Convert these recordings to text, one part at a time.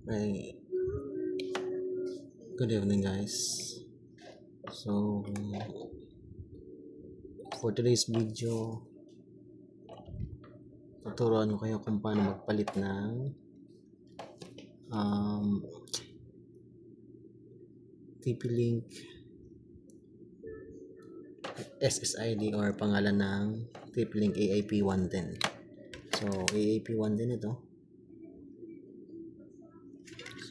Hey, good evening, guys. So, for today's video, tuturuan ko kayo kung paano magpalit ng TP-Link SSID or pangalan ng TP-Link AAP110. So, AAP110 ito.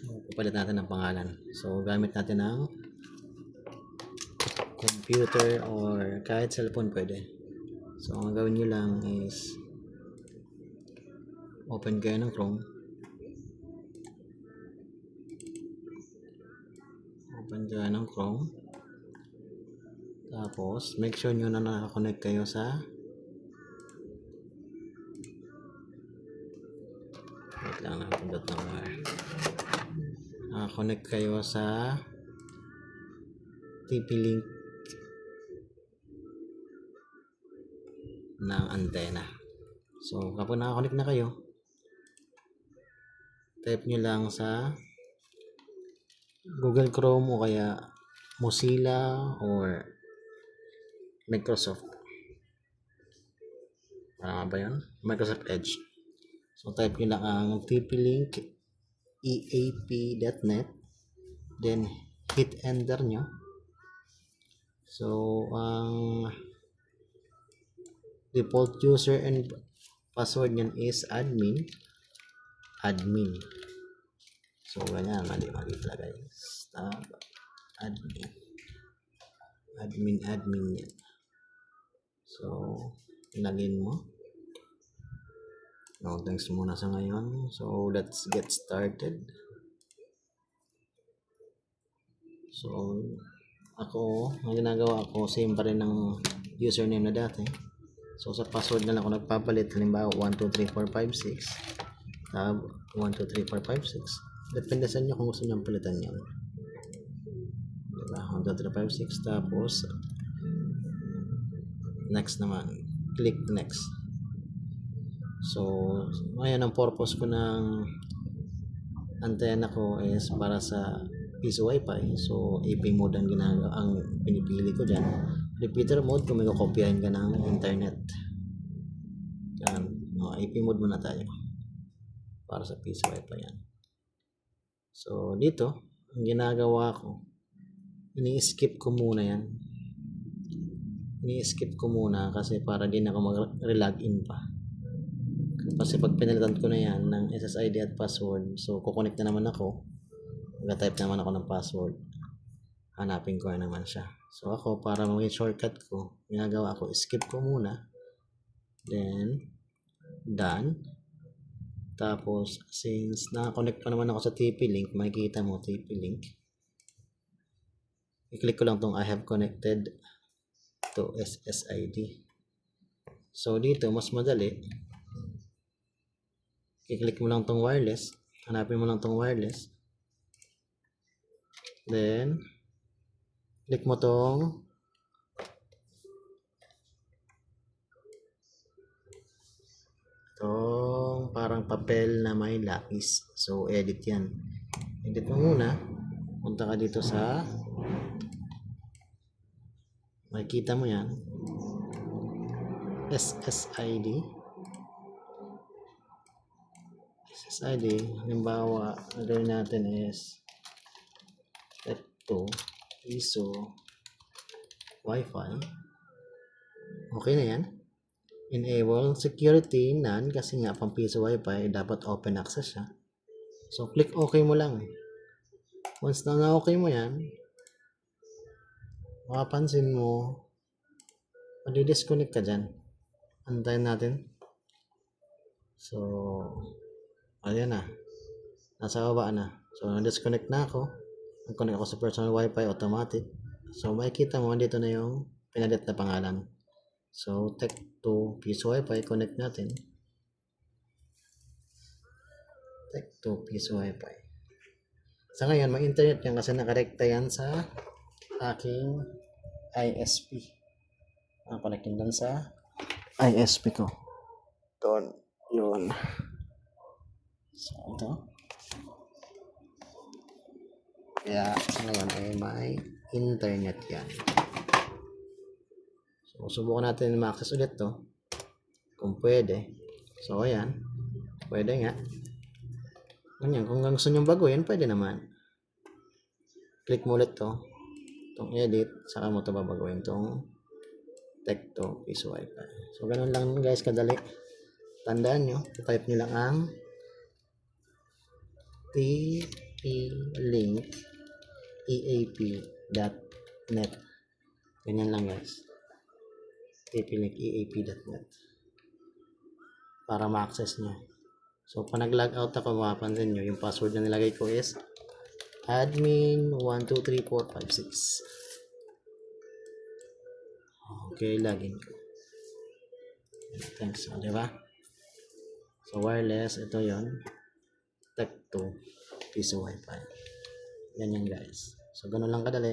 So, papalit natin ang pangalan. So, gamit natin ng computer or kahit cellphone pwede. So, ang gawin nyo lang is open kayo ng Chrome. Open kayo ng Chrome. Tapos, make sure nyo na nakakonect kayo sa wait lang, nakapindot ng wire. Nakakonect kayo sa TP-Link ng antena. So, kapag nakakonect na kayo, type nyo lang sa Google Chrome o kaya Mozilla or Microsoft. Parang ba yun? Microsoft Edge. So, type nyo lang ang TP-Link eap.net, then hit enter nyo. So, ang default user and password nyan is admin. So, ganyan, mali pala guys. Admin yan. So, login mo. No, thanks muna sa ngayon. So, let's get started. So, ang ginagawa ko, same pa rin ng username na dati. So, sa password na lang ako nagpapalit. Halimbawa, 123456. Tab, 123456. Depende sa inyo kung gusto nyo palitan yun. Diba? 123456. Tapos, next naman. Click next. So, ngayon ang purpose ko ng antena ko is para sa piso wifi. So, AP mode ang pinipili ko dyan. Repeater mode kung may kukopyahin ka ng internet. Yan. AP mode muna tayo. Para sa piso wifi yan. So, dito, ang ginagawa ko, ini-skip ko muna yan. Ini-skip ko muna kasi para din ako mag-relogin pa. Kasi pag pinalitan ko na yan ng SSID at password, so kukonect na naman ako, mag-type naman ako ng password, hanapin ko na naman siya. So ako, para maging shortcut ko, ginagawa ko, skip ko muna, then done. Tapos since nakakonect pa naman ako sa TP-Link, makikita mo TP-Link, i-click ko lang tong I have connected to SSID. So dito mas madali, i-click mo lang tong wireless, hanapin mo lang tong wireless, then click mo tong parang papel na may lapis. So edit yan, edit mo muna, punta ka dito sa, makikita mo yan, SSID. Halimbawa, ang gawin natin is step 2, piso wifi. Okay na yan. Enable security none kasi nga pang piso wifi dapat open access siya. So click OK mo lang. Once na okay mo yan, makapansin mo madi-disconnect ka dyan. Antayin natin. So ayan na, nasa baba na. So na-disconnect na ako, nag-connect ako sa personal wifi automatic. So makikita mo dito na yung pinalit na pangalan. So, Tech2 piso wifi, connect natin. Tech2 piso wifi. Sa ngayon, may internet yan kasi nakarekta yan sa aking ISP. Connect yan sa ISP ko. Doon, yun. So, ito. Kaya sa ngayon ay may internet yan. So, subukan natin ma-access ulit to. Kung pwede. So, ayan. Pwede nga. Ganyan. Kung gusto nyo baguhin, pwede naman. Click mo ulit to. Itong edit. Saka mo ito babaguhin. Itong tech to Piso Wi-Fi. So, ganun lang guys kadali. Tandaan nyo. Type nyo lang ang TP-Link eap.net. Ganyan lang guys. TP-Link eap.net. Para ma-access nyo. So, pag nag-log out ako, mapapansin nyo, yung password na nilagay ko is admin123456. Okay, login ko. Thanks. O, diba? So, wireless, ito yon Tech to Piso Wi-Fi. Yan yan guys. So, ganun lang kadali.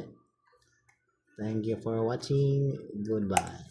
Thank you for watching. Goodbye.